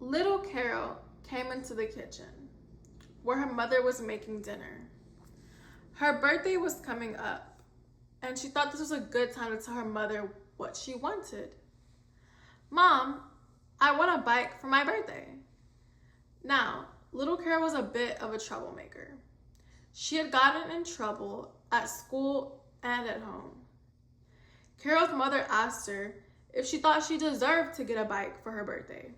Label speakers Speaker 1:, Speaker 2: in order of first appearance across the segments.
Speaker 1: Little Carol came into the kitchen where her mother was making dinner. Her birthday was coming up, and she thought this was a good time to tell her mother what she wanted. "Mom, I want a bike for my birthday." Now, little Carol was a bit of a troublemaker. She had gotten in trouble at school and at home. Carol's mother asked her if she thought she deserved to get a bike for her birthday.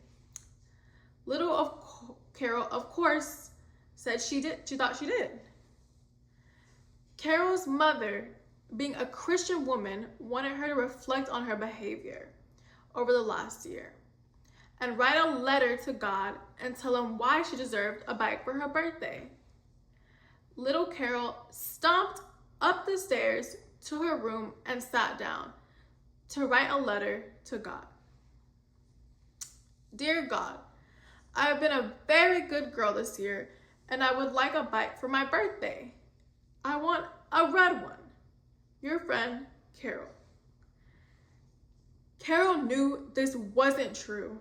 Speaker 1: Carol, of course, said she thought she did. Carol's mother, being a Christian woman, wanted her to reflect on her behavior over the last year and write a letter to God and tell him why she deserved a bike for her birthday. Little Carol stomped up the stairs to her room and sat down to write a letter to God. "Dear God, I have been a very good girl this year, and I would like a bike for my birthday. I want a red one. Your friend, Carol." Carol knew this wasn't true.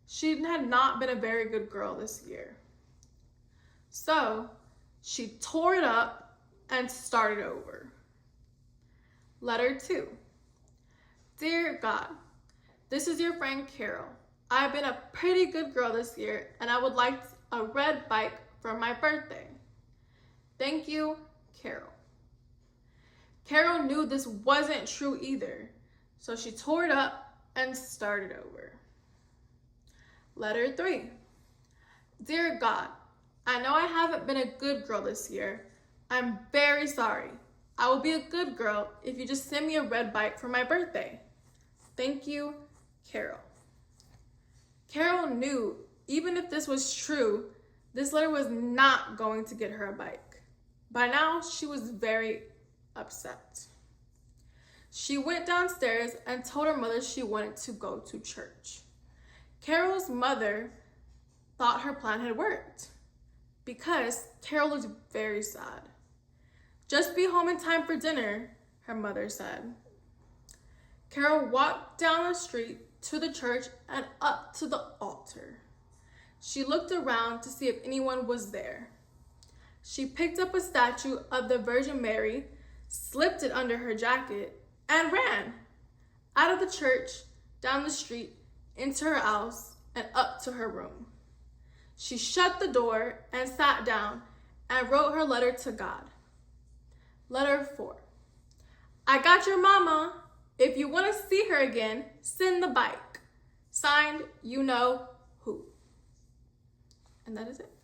Speaker 1: She had not been a very good girl this year. So she tore it up and started over. Letter 2. "Dear God, this is your friend Carol. I've been a pretty good girl this year, and I would like a red bike for my birthday. Thank you, Carol." Carol knew this wasn't true either, so she tore it up and started over. Letter 3. "Dear God, I know I haven't been a good girl this year. I'm very sorry. I will be a good girl if you just send me a red bike for my birthday. Thank you, Carol." Carol knew even if this was true, this letter was not going to get her a bike. By now, she was very upset. She went downstairs and told her mother she wanted to go to church. Carol's mother thought her plan had worked because Carol looked very sad. "Just be home in time for dinner," her mother said. Carol walked down the street to the church and up to the altar. She looked around to see if anyone was there. She picked up a statue of the Virgin Mary, slipped it under her jacket, and ran out of the church, down the street, into her house, and up to her room. She shut the door and sat down and wrote her letter to God. Letter 4. "I got your mama. If you want to see her again, send the bike. Signed, you know who." And that is it.